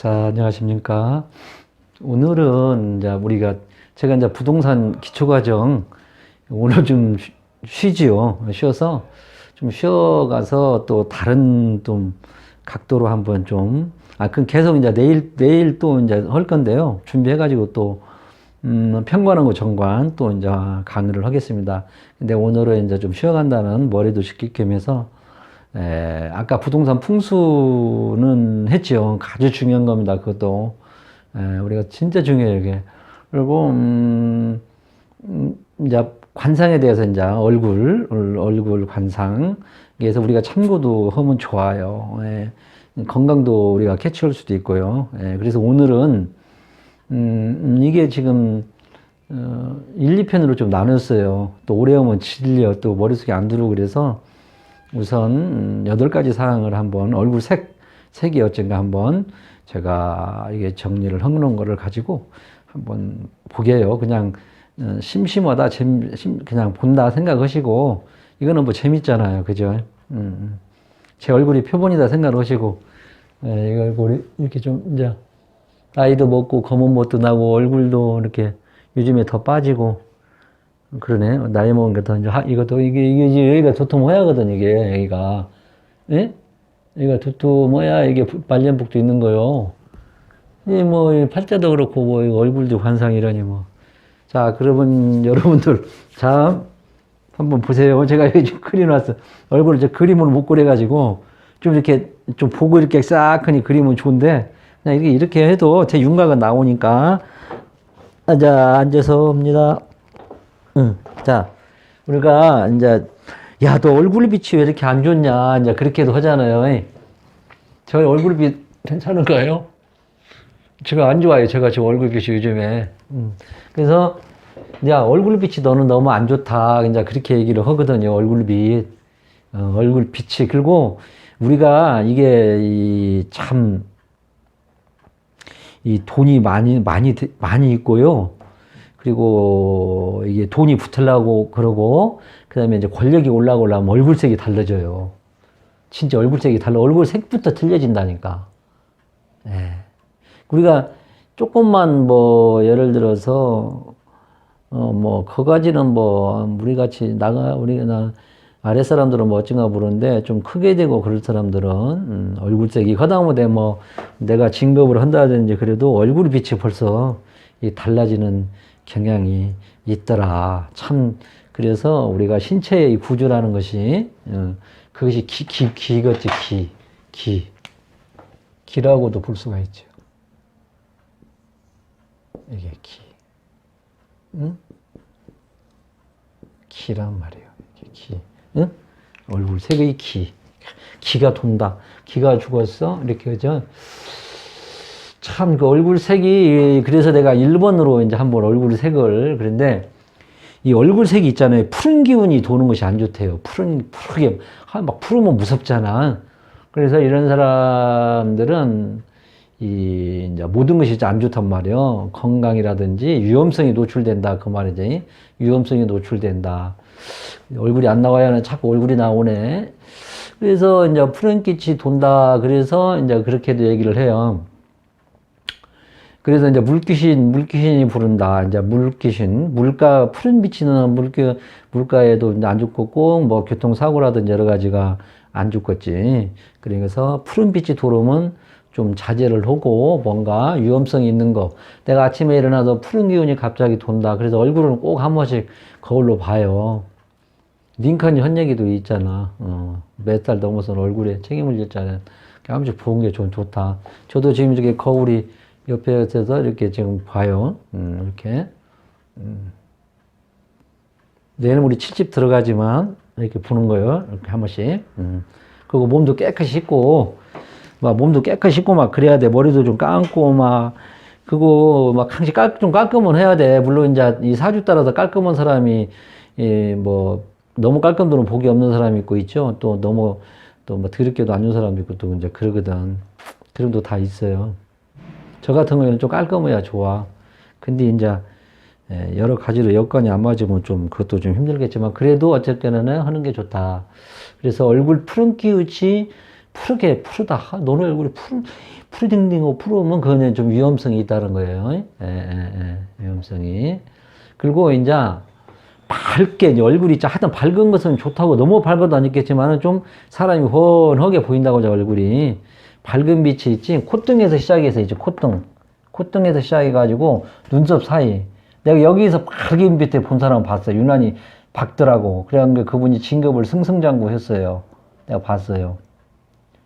자, 안녕하십니까. 오늘은 제가 이제 부동산 기초과정 오늘 좀 쉬지요. 쉬어서 좀 쉬어가서 또 다른 좀 각도로 한번 좀, 그럼 계속 이제 내일 또 이제 할 건데요. 준비해가지고 또, 편관하고 정관 또 이제 강의를 하겠습니다. 근데 오늘은 이제 좀 쉬어간다는 머리도 식힐 겸 해서 아까 부동산 풍수는 했죠. 아주 중요한 겁니다. 그것도. 우리가 진짜 중요해요, 이게. 그리고, 이제 관상에 대해서 이제 얼굴 관상. 그래서 우리가 참고도 하면 좋아요. 건강도 우리가 캐치할 수도 있고요. 그래서 오늘은, 이게 지금, 1, 2편으로 좀 나눴어요. 또 오래 하면 질려. 또 머릿속에 안 들어오고 그래서 우선 8가지 사항을 한번 얼굴 색이 어쩐가 한번 제가 이게 정리를 해놓은 거를 가지고 한번 보게요. 그냥 심심하다, 그냥 본다 생각하시고 이거는 뭐 재밌잖아요. 그죠? 제 얼굴이 표본이다 생각하시고 이 얼굴이 이렇게 좀 이제 나이도 먹고 검은 멋도 나고 얼굴도 이렇게 요즘에 더 빠지고 그러네. 나이 먹은 게 더 이제 이게 여기가 두툼해야거든 이게 여기가. 예? 여기가 두툼해야 이게 말년복도 있는 거요. 이 뭐 팔자도 그렇고 뭐 얼굴도 관상이라니 뭐. 자, 그러면 여러분들 자 한번 보세요. 제가 여기 좀 그려놨어. 얼굴을 저 그림으로 못 그려가지고 좀 이렇게 좀 보고 이렇게 싹 하니 그리면 좋은데 그냥 이렇게 해도 제 윤곽은 나오니까. 자, 앉아서 옵니다. 자, 우리가 이제 야, 너 얼굴빛이 왜 이렇게 안 좋냐? 이제 그렇게도 하잖아요. 저 얼굴빛 괜찮은가요? 제가 안 좋아요. 제가 지금 얼굴빛이 요즘에. 그래서 야, 얼굴빛이 너는 너무 안 좋다. 이제 그렇게 얘기를 하거든요. 얼굴빛. 얼굴빛이. 그리고 우리가 이게 이 돈이 많이 있고요. 그리고 이게 돈이 붙으려고 그러고, 그 다음에 이제 권력이 올라오려면 얼굴색이 달라져요. 진짜 얼굴색이 얼굴 색부터 틀려진다니까. 우리가 조금만 뭐, 예를 들어서, 그가지는 우리같이 우리가 아랫사람들은 뭐 어쩐가 모르는데, 좀 크게 되고 그럴 사람들은, 얼굴색이, 하다못해 내가 진급을 한다든지 그래도 얼굴 빛이 벌써 달라지는 경향이 있더라. 참, 그래서 우리가 신체의 구조라는 것이, 그것이 기겠지, 기라고도 볼 수가 있죠. 이게 응? 기란 말이에요. 이게 기. 응? 얼굴 색의 기가 돈다. 기가 죽었어. 이렇게 하죠. 참, 그 얼굴 색이, 그래서 내가 1번으로 이제 한번 얼굴 색을, 그런데 이 얼굴 색이 있잖아요. 푸른 기운이 도는 것이 안 좋대요. 푸르게, 막 푸르면 무섭잖아. 그래서 이런 사람들은 이제 모든 것이 안 좋단 말이에요. 건강이라든지 위험성이 노출된다. 그 말이지. 위험성이 노출된다. 얼굴이 안 나와야 자꾸 얼굴이 나오네. 그래서 이제 푸른빛이 돈다. 그래서 이제 그렇게도 얘기를 해요. 그래서 이제 물귀신이 부른다. 이제 물귀신, 푸른 빛이 나는 물가에도 이제 안 좋고 꼭 교통사고라든지 여러 가지가 안 좋겠지. 그래서 푸른 빛이 도르면 좀 자제를 하고 뭔가 위험성이 있는 거. 내가 아침에 일어나서 푸른 기운이 갑자기 돈다. 그래서 얼굴은 꼭 한 번씩 거울로 봐요. 링컨이 한 얘기도 있잖아. 몇 살 넘어서는 얼굴에 책임을 졌잖아요. 한 번씩 보는 게 좀 좋다. 저도 지금 이렇게 거울이 옆에서 이렇게 지금 봐요. 이렇게. 내일은 우리 7집 들어가지만 이렇게 보는 거예요. 이렇게 한 번씩. 그리고 몸도 깨끗이 씻고, 막 그래야 돼. 머리도 좀 감고, 그거 항상 좀 깔끔은 해야 돼. 물론 이제 이 사주 따라서 깔끔한 사람이, 너무 깔끔도는 복이 없는 사람이 있죠. 또 너무, 더럽게도 안 좋은 사람도 있고, 또 이제 그러거든. 그런 것도 다 있어요. 저 같은 경우에는 좀 깔끔해야 좋아. 근데 이제 여러 가지로 여건이 안 맞으면 좀 그것도 좀 힘들겠지만 그래도 어쨌든 하는 게 좋다. 그래서 얼굴 푸른기우치 푸르다. 너네 얼굴이 프리딩딩하고 프로면 그거는 좀 위험성이 있다는 거예요. 위험성이. 그리고 이제 밝게 이제 얼굴이 있자 하여튼 밝은 것은 좋다고 너무 밝아도 안 있겠지만은 좀 사람이 훤하게 보인다고 하죠. 얼굴이 밝은 빛이 있지. 콧등에서 시작해서 이제 콧등에서 시작해가지고 눈썹 사이. 내가 여기서 밝은 빛에 본 사람 봤어요. 유난히 밝더라고. 그래갖고 그분이 진급을 승승장구했어요. 내가 봤어요.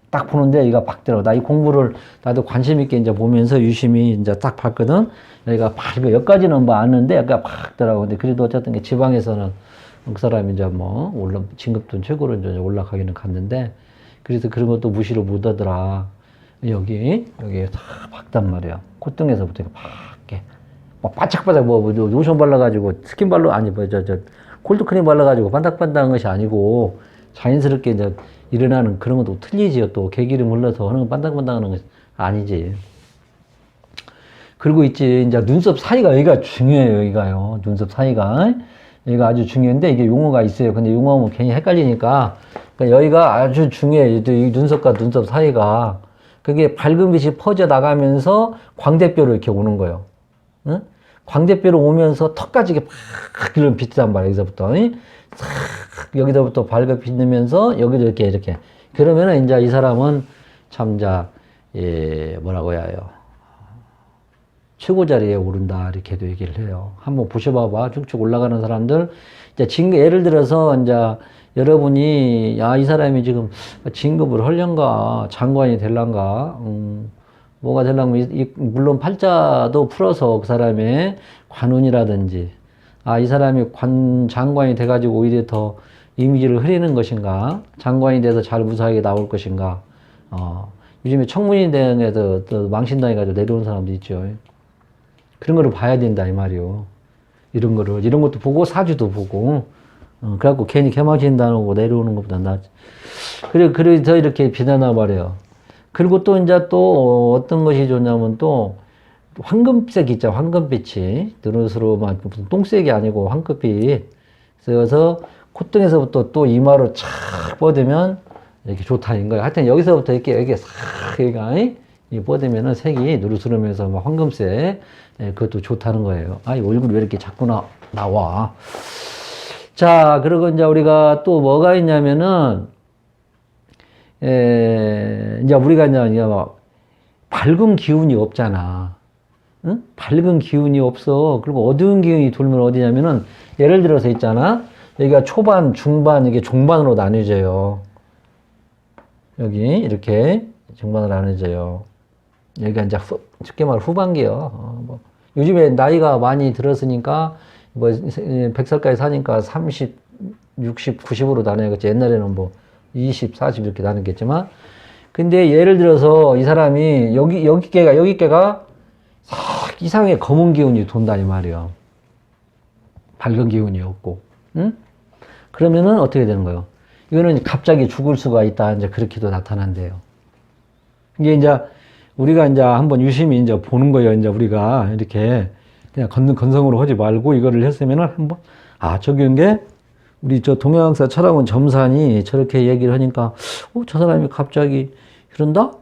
딱 보는데 얘가 밝더라고. 나 이 공부를 나도 관심 있게 이제 보면서 유심히 이제 딱 봤거든. 여기가 밝고 여기까지는 뭐 아는데 약간 밝더라고. 근데 그래도 어쨌든 지방에서는 그 사람이 이제 뭐 진급도 최고로 이제 올라가기는 갔는데 그래서 그런 것도 무시를 못 하더라. 여기 다 밝단 말이야. 콧등에서부터 밝게. 막 바짝바짝 뭐 로션 발라가지고 스킨 발라 아니 뭐 저 콜드크림 발라가지고 반짝반짝한 것이 아니고 자연스럽게 이제 일어나는 그런 것도 틀리지요. 또 개기름 흘러서 하는 건 반짝반짝하는 것이 아니지. 그리고 있지 이제 눈썹 사이가 여기가 중요해요. 여기가요. 눈썹 사이가 여기가 아주 중요한데 이게 용어가 있어요. 근데 용어하면 괜히 헷갈리니까 그러니까 여기가 아주 중요해. 이 눈썹과 눈썹 사이가 그게 밝은 빛이 퍼져 나가면서 광대뼈로 이렇게 오는 거예요. 응? 광대뼈로 오면서 턱까지 이렇게 팍 이런 빛이란 말이야. 여기서부터 싹 여기서부터 밝게 빛나면서 여기도 이렇게 그러면은 이제 이 사람은 참자 뭐라고 해야 해요. 최고 자리에 오른다 이렇게도 얘기를 해요. 한번 보셔봐봐. 쭉쭉 올라가는 사람들 이제 예를 들어서 이제 여러분이 이 사람이 지금 진급을 하려는가 장관이 될란가 뭐가 되려면 물론 팔자도 풀어서 그 사람의 관운이라든지 이 사람이 장관이 돼가지고 오히려 더 이미지를 흐리는 것인가 장관이 돼서 잘 무사하게 나올 것인가 요즘에 청문회에서 또 망신당해가지고 내려온 사람도 있죠. 그런 거를 봐야 된다 이 말이요. 이런 것도 보고 사주도 보고 그래갖고 괜히 개망신당하고 내려오는 것보다 낫지. 그래서 이렇게 비난하 말이에요. 그리고 또 이제 또 어떤 것이 좋냐면 또 황금색 있죠. 황금빛이 눈으로만 무슨 똥색이 아니고 황금빛. 그래서 콧등에서부터 또 이마로 착 뻗으면 이렇게 좋다는 거예요. 하여튼 여기서부터 이렇게 싹 여기가 뻗으면은 색이 누르스름해서 막 황금색 그것도 좋다는 거예요. 이 얼굴이 왜 이렇게 자꾸 나와. 자, 그리고 이제 우리가 또 뭐가 있냐면은 이제 우리가 이제 밝은 기운이 없잖아. 응? 밝은 기운이 없어. 그리고 어두운 기운이 돌면 어디냐면은 예를 들어서 있잖아. 여기가 초반, 중반, 이게 종반으로 나뉘어져요. 여기 이렇게 중반으로 나뉘어져요. 여기가 이제 쉽게 말해 후반기요. 뭐 요즘에 나이가 많이 들었으니까 뭐 100살까지 사니까 30, 60, 90으로 나눠야겠지. 옛날에는 뭐 20, 40 이렇게 나누겠지만 근데 예를 들어서 이 사람이 여기께가 싹 이상의 검은 기운이 돈다 이 말이에요. 밝은 기운이 없고, 응? 그러면은 어떻게 되는 거예요? 이거는 갑자기 죽을 수가 있다. 이제 그렇게도 나타난대요. 이게 이제 우리가 이제 한번 유심히 이제 보는 거예요. 이제 우리가 이렇게 그냥 건성으로 하지 말고 이거를 했으면은 한번 저기 게 우리 저 동양사 철학원 점산이 저렇게 얘기를 하니까 저 사람이 갑자기 그런다?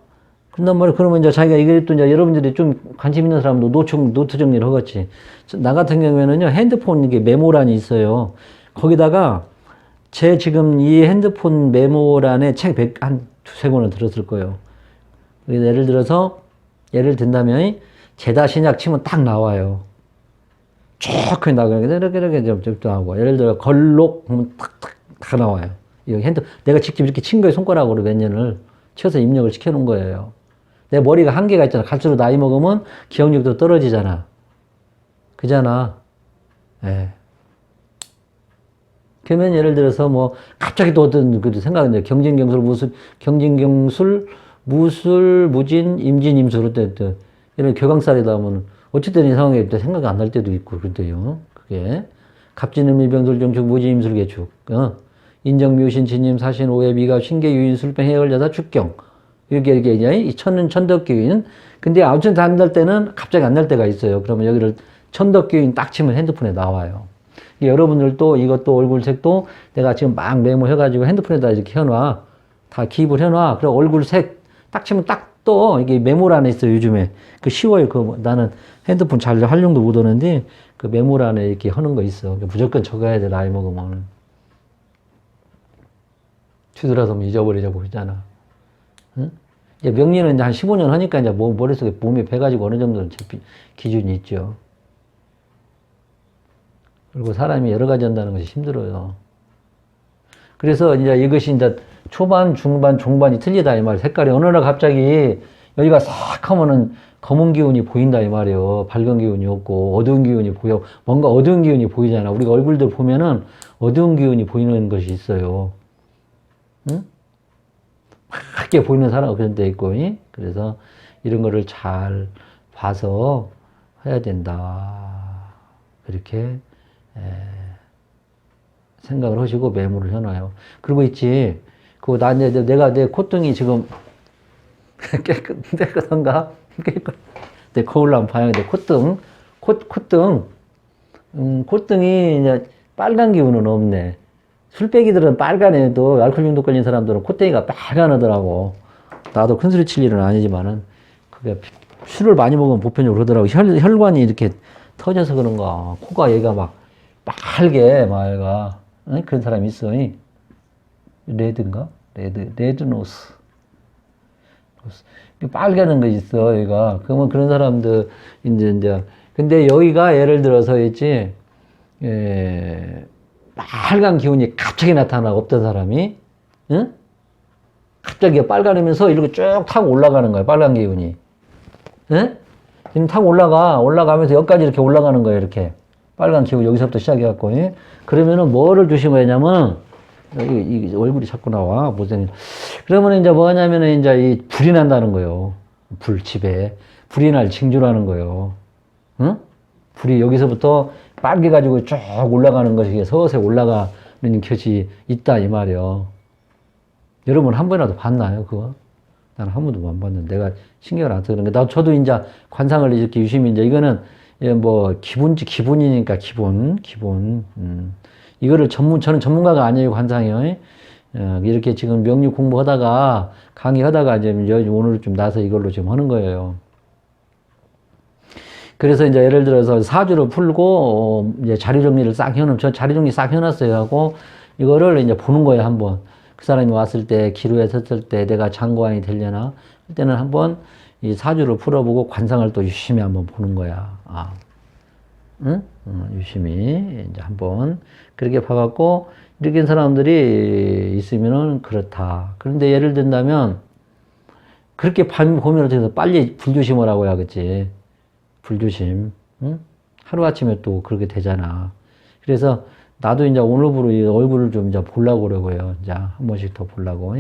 그런단 말이야. 그러면 이제 자기가 이게 또 이제 여러분들이 좀 관심 있는 사람도 노트 정리를 하겠지. 나 같은 경우에는요, 핸드폰 이게 메모란이 있어요. 거기다가 제 지금 이 핸드폰 메모란에 책 한 두세 권은 들었을 거예요. 예를 들어서, 예를 든다면, 제다신약 치면 딱 나와요. 쭉 나가요. 이렇게 좀 하고. 예를 들어, 걸록 하면 딱 나와요. 내가 직접 이렇게 친 거예요. 손가락으로 몇 년을 쳐서 입력을 시켜놓은 거예요. 내 머리가 한계가 있잖아. 갈수록 나이 먹으면 기억력도 떨어지잖아. 그잖아. 예. 그러면 예를 들어서 뭐, 갑자기 또 어떤, 생각인데, 경진경술, 무술, 무진, 임진, 임술, 이런 교강살이다 하면, 어쨌든 이 상황에 생각이 안 날 때도 있고, 그런데요. 그게. 갑진음리, 병술, 정축, 무진, 임술, 개축. 인정, 묘신, 진임, 사신, 오해, 미갑, 신계, 유인, 술병, 해열, 여사, 축경. 이렇게, 이 천덕교인. 근데 아무튼 안 날 때는 갑자기 안 날 때가 있어요. 그러면 여기를 천덕교인 딱 치면 핸드폰에 나와요. 여러분들도 이것도 얼굴색도 내가 지금 막 메모해가지고 핸드폰에다 이렇게 해놔. 다 기입을 해놔. 그리고 얼굴색 딱 치면 딱 떠. 이게 메모를 안에 있어요, 요즘에. 그 쉬워요. 나는 핸드폰 잘 활용도 못 하는데, 그 메모를 안에 이렇게 하는 거 있어. 무조건 적어야 돼, 나이 먹으면. 뒤돌아서면 잊어버리자 보이잖아. 응? 이제 명리는 이제 한 15년 하니까 이제 머릿속에 몸에 배가지고 어느 정도는 기준이 있죠. 그리고 사람이 여러 가지 한다는 것이 힘들어요. 그래서 이제 이것이 이제 초반, 중반, 종반이 틀리다 이 말이에요. 색깔이 어느 날 갑자기 여기가 싹 하면은 검은 기운이 보인다 이 말이에요. 밝은 기운이 없고 어두운 기운이 보여. 뭔가 어두운 기운이 보이잖아. 우리가 얼굴들 보면은 어두운 기운이 보이는 것이 있어요. 응? 밝게 보이는 사람은 그런 데 있고, 그래서 이런 거를 잘 봐서 해야 된다. 그렇게 생각을 하시고 메모를 해놔요. 그리고 있지, 내가 내 콧등이 지금 깨끗한가? 내 거울 한번 봐야 돼. 콧등이 이제 빨간 기운은 없네. 술배기들은 빨간애도 알코올 중독 걸린 사람들은 콧대기가 빨간하더라고. 나도 큰 소리 칠 일은 아니지만은 그게 술을 많이 먹으면 보편적으로 그러더라고. 혈관이 이렇게 터져서 그런가. 코가 얘가 막 빨개 맑아. 응? 그런 사람이 있어. 레드인가? 레드노스. 빨개는 거 있어, 얘가. 그러면 그런 사람들, 이제. 근데 여기가 예를 들어서 있지, 빨간 기운이 갑자기 나타나고 없던 사람이, 응? 갑자기 빨간이면서 이렇게 쭉 타고 올라가는 거야, 빨간 기운이. 응? 지금 타고 올라가면서 여기까지 이렇게 올라가는 거예요, 이렇게. 빨간 기운 여기서부터 시작해갖고, 그러면은 뭐를 조심해야 하냐면, 이 얼굴이 자꾸 나와, 무슨. 그러면 이제 뭐냐면은 이제 이 불이 난다는 거예요. 집에. 불이 날 징조라는 거예요. 응? 불이 여기서부터 빨개가지고 쭉 올라가는 것이 서서히 올라가는 것이 있다, 이 말이요. 여러분 한 번이라도 봤나요, 그거? 나는 한 번도 안 봤는데, 내가 신경을 안 써서 그런가. 저도 이제 관상을 이렇게 유심히, 이제 이거는 뭐 기분이니까 기본. 이거를 저는 전문가가 아니에요, 관상이요. 이렇게 지금 명리 공부하다가, 강의하다가 이제 오늘 좀 나서 이걸로 좀 하는 거예요. 그래서 이제 예를 들어서 사주를 풀고, 이제 자료 정리를 싹 해놓으면, 저 자료 정리 싹 해놨어요 하고, 이거를 이제 보는 거예요, 한번. 그 사람이 왔을 때, 기로에 섰을 때 내가 장관이 되려나? 그때는 한번 이 사주를 풀어보고 관상을 또 유심히 한번 보는 거야. 응? 유심히 이제 한번 그렇게 봐갖고 이렇게 사람들이 있으면은 그렇다. 그런데 예를 든다면 그렇게 보면 어떻게 해서 빨리 불조심을 하고 해야겠지. 불조심. 응? 하루아침에 또 그렇게 되잖아. 그래서 나도 이제 오늘부로 이 얼굴을 좀 이제 보려고 그러고요. 이제 한 번씩 더 보려고.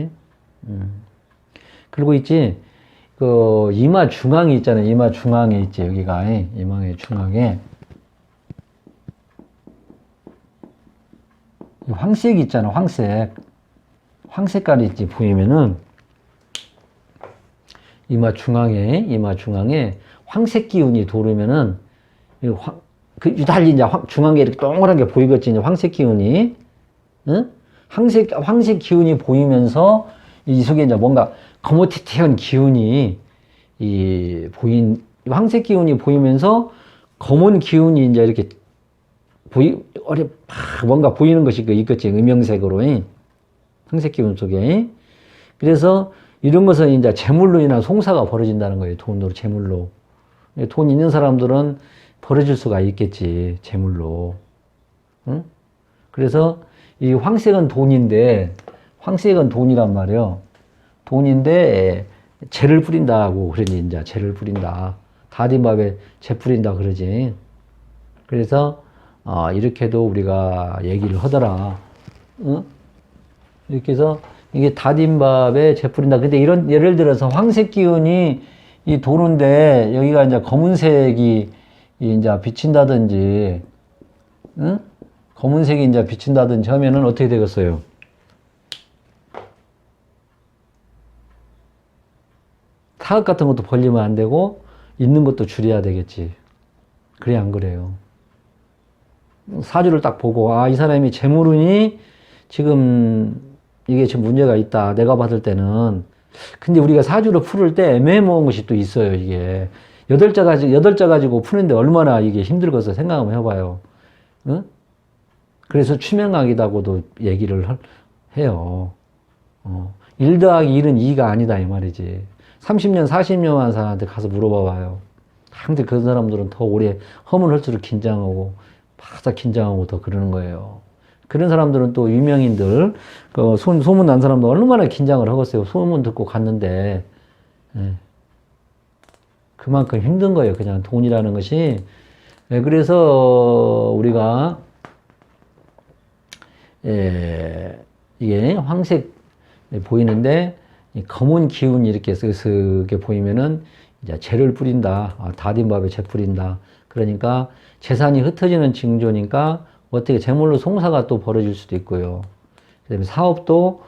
그리고 있지, 그 이마 중앙이 있잖아요. 이마 중앙에 있지, 여기가. 이마의 중앙에. 황색 있잖아, 황색. 황색깔이 있지, 보이면은. 이마 중앙에 황색 기운이 도르면은, 유달리 이제 중앙에 이렇게 동그란 게 보이겠지, 이제 황색 기운이. 응? 황색 기운이 보이면서, 이 속에 이제 뭔가 거뭇튀튀한 기운이, 황색 기운이 보이면서, 검은 기운이 이제 이렇게 뭔가 보이는 것이 있겠지, 음영색으로. 황색 기운 속에. 그래서 이런 것은 이제 재물로 인한 송사가 벌어진다는 거예요, 돈으로, 재물로. 돈 있는 사람들은 벌어질 수가 있겠지, 재물로. 응? 그래서 이 황색은 돈이란 말이요. 돈인데, 재를 뿌린다고 그러지, 이제. 재를 뿌린다. 다딘밥에 재 뿌린다 그러지. 그래서, 이렇게도 우리가 얘기를 하더라. 응? 이렇게 해서, 이게 다딘밥에 재 뿌린다. 근데 예를 들어서 황색 기운이 이 도는데, 여기가 이제 검은색이 이제 비친다든지, 응? 검은색이 이제 비친다든지 하면은 어떻게 되겠어요? 타격 같은 것도 벌리면 안 되고, 있는 것도 줄여야 되겠지. 그래, 안 그래요? 사주를 딱 보고, 이 사람이 재물운이 지금 이게 지금 문제가 있다. 내가 봤을 때는 근데 우리가 사주를 풀을 때 애매모호한 것이 또 있어요, 이게. 여덟 자 가지고 푸는데 얼마나 이게 힘들겠어 생각 한번 해봐요. 응? 그래서 추명학이라고도 얘기를 해요. 1 더하기 1은 2가 아니다, 이 말이지. 30년, 40년 한 사람한테 가서 물어봐봐요. 근데 그 사람들은 더 오래 허문할수록 긴장하고, 바싹 긴장하고 더 그러는 거예요. 그런 사람들은 또 유명인들, 소문 난 사람도 얼마나 긴장을 하겠어요. 소문 듣고 갔는데, 예. 그만큼 힘든 거예요. 그냥 돈이라는 것이. 예, 그래서 우리가, 이게 황색 보이는데, 검은 기운이 이렇게 쓱쓱하게 보이면은, 이제 재를 뿌린다. 다딘밥에 재 뿌린다. 그러니까 재산이 흩어지는 징조니까 어떻게 재물로 송사가 또 벌어질 수도 있고요. 그 다음에 사업도,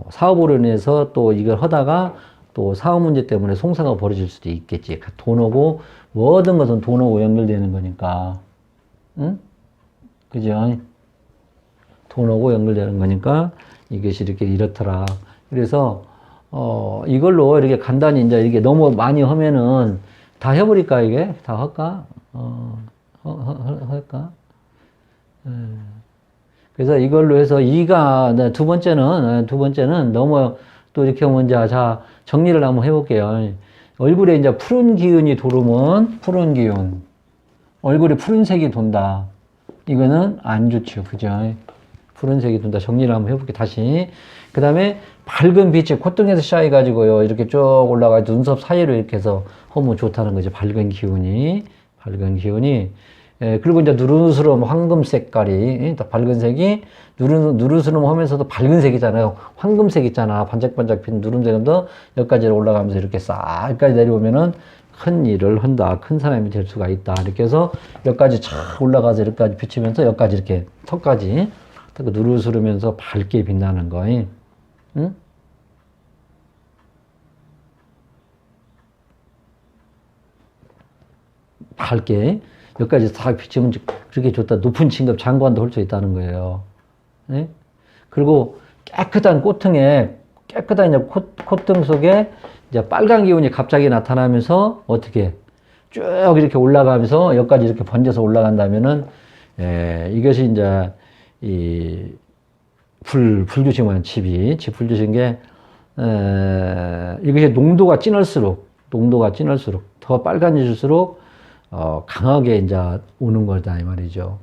사업으로 인해서 또 이걸 하다가 또 사업 문제 때문에 송사가 벌어질 수도 있겠지. 돈 오고, 모든 것은 돈 오고 연결되는 거니까. 응? 그죠? 돈 오고 연결되는 거니까 이것이 이렇게 이렇더라. 그래서, 이걸로 이렇게 간단히 이제 이렇게 너무 많이 하면은 다 해버릴까, 이게? 다 할까? 할까? 그래서 이걸로 해서 두 번째는 너무 또 이렇게 하면 자, 정리를 한번 해볼게요. 얼굴에 이제 푸른 기운이 도르면 푸른 기운. 얼굴에 푸른색이 돈다. 이거는 안 좋죠. 그죠? 푸른색이 돈다. 정리를 한번 해볼게요. 다시. 그 다음에 밝은 빛이 콧등에서 시작해가지고요. 이렇게 쭉 올라가 눈썹 사이로 이렇게 해서 하면 좋다는 거죠. 밝은 기운이. 그리고 이제 누르스름 황금 색깔이, 밝은 색이 누르스름 하면서도 밝은 색이잖아요. 황금색 있잖아. 반짝반짝 빛 누름색도 여기까지 올라가면서 이렇게 싹 여기까지 내려오면은 큰 일을 한다. 큰 사람이 될 수가 있다. 이렇게 해서 여기까지 쫙 올라가서 여기까지 비치면서 여기까지 이렇게 턱까지 누르스르면서 밝게 빛나는 거. 응? 밝게 여기까지 다 비치면 그렇게 좋다. 높은 진급 장관도 할 수 있다는 거예요. 네? 그리고 깨끗한 깨끗한 이제 콧등 속에 이제 빨간 기운이 갑자기 나타나면서 어떻게 쭉 이렇게 올라가면서 여기까지 이렇게 번져서 올라간다면은, 이것이 이제 불조심한 불 조신 게, 이것이 농도가 진할수록 더 빨간해질수록 강하게 이제 오는 거다, 이 말이죠.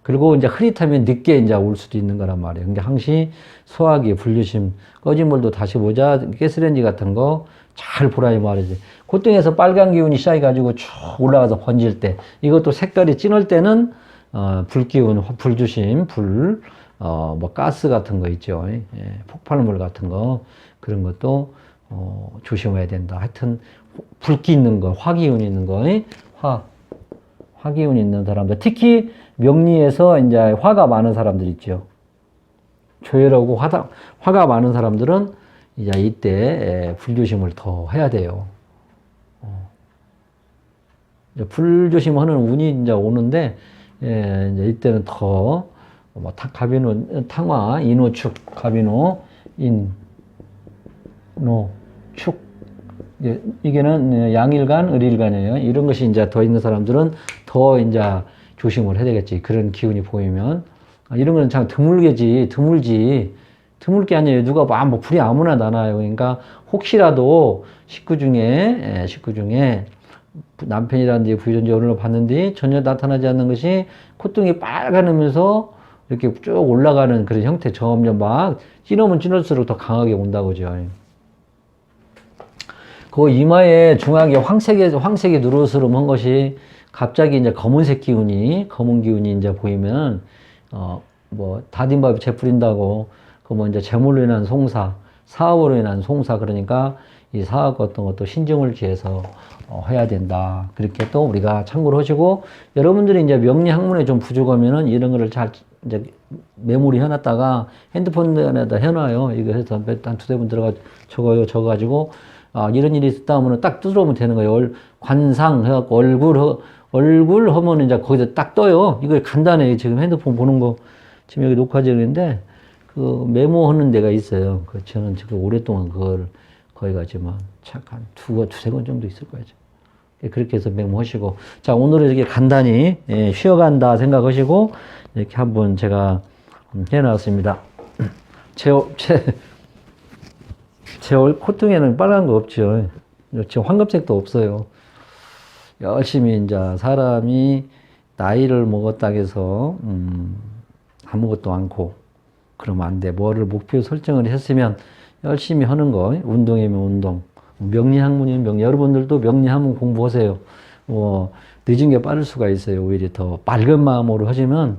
그리고 이제 흐릿하면 늦게 이제 올 수도 있는 거란 말이에요. 그러니까 항시 소화기, 불조심, 꺼진 물도 다시 보자, 가스레인지 같은 거 잘 보라, 이 말이지. 콧등에서 빨간 기운이 시작해가지고 쭉 올라가서 번질 때, 이것도 색깔이 진할 때는, 불기운, 불조심, 뭐, 가스 같은 거 있죠. 폭발물 같은 거, 그런 것도, 조심해야 된다. 하여튼, 불기 있는 거, 화기운 있는 거, 화기운 있는 사람들. 특히 명리에서 이제 화가 많은 사람들 있죠. 조열하고 화가 많은 사람들은 이제 이때 불조심을 더 해야 돼요. 불조심하는 운이 이제 오는데, 이제 이때는 더, 갑인호, 탕화, 인호축, 갑인호, 축. 이게는 양일간, 을일간이에요. 이런 것이 이제 더 있는 사람들은 더 이제 조심을 해야 되겠지. 그런 기운이 보이면. 이런 거는 참 드물게 아니에요. 누가 뭐 불이 아무나 나나요. 그러니까 혹시라도 식구 중에 남편이라든지 부유전지 어른을 봤는데 전혀 나타나지 않는 것이 콧등이 빨간하면서 이렇게 쭉 올라가는 그런 형태, 점점 막 찌르면 찌를수록 더 강하게 온다고죠. 그 이마에 중앙에 황색이 누르스름한 것이 갑자기 이제 검은 기운이 이제 보이면, 뭐, 다딘밥에 재 뿌린다고, 뭐 이제 재물로 인한 송사, 사업으로 인한 송사, 그러니까 이 사업 같은 것도 신중을 기해서 해야 된다. 그렇게 또 우리가 참고를 하시고, 여러분들이 이제 명리 학문에 좀 부족하면은 이런 거를 잘 이제 메모리 해놨다가 핸드폰에다 해놔요. 이거 해서 한 두세 번 적어가지고, 이런 일이 있었다 하면 딱 뚫어오면 되는 거예요. 관상 해갖고 얼굴 하면 이제 거기서 딱 떠요. 이거 간단해요. 지금 핸드폰 보는 거, 지금 여기 녹화 중인데, 그 메모하는 데가 있어요. 그 저는 지금 오랫동안 그걸 거기 가지만 한 두세 권 정도 있을 거예요. 그렇게 해서 메모하시고. 자, 오늘은 이렇게 간단히, 쉬어간다 생각하시고, 이렇게 한번 제가 해놨습니다. 제 콧등에는 빨간 거 없죠. 지금 황금색도 없어요. 열심히 이제 사람이 나이를 먹었다 해서, 아무것도 않고, 그러면 안 돼. 뭐를 목표 설정을 했으면 열심히 하는 거, 운동이면 운동. 명리학문이면 명리. 여러분들도 명리학문 공부하세요. 뭐, 늦은 게 빠를 수가 있어요. 오히려 더 맑은 마음으로 하시면,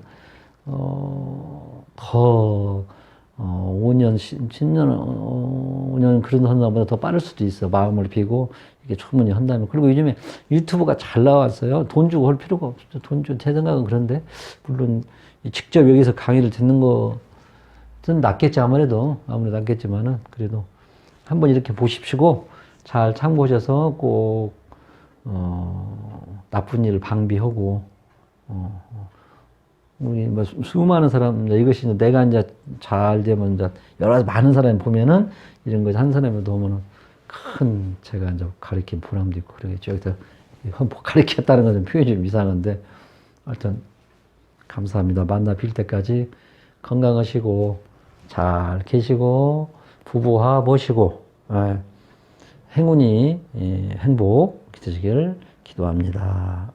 더, 5년, 10년, 5년 그런 한다보다 더 빠를 수도 있어. 마음을 비고, 이게 충분히 한다면. 그리고 요즘에 유튜브가 잘 나왔어요. 돈 주고 할 필요가 없죠. 돈 주고, 제 생각은 그런데, 물론, 직접 여기서 강의를 듣는 것은 낫겠지, 아무래도 낫겠지만은, 그래도 한번 이렇게 보십시고, 잘 참고하셔서 꼭, 나쁜 일을 방비하고, 우리 뭐 수많은 사람, 이것이 내가 이제 잘 되면 이제 여러 많은 사람이 보면은 이런 거 한 사람이 도우면은 큰 제가 이제 가르친 보람도 있고 그러겠죠. 여기서 가르쳤다는 것은 표현이 좀 이상한데, 하여튼, 감사합니다. 만나 뵐 때까지 건강하시고, 잘 계시고, 부부화 보시고, 행운이, 행복 되시길 기도합니다.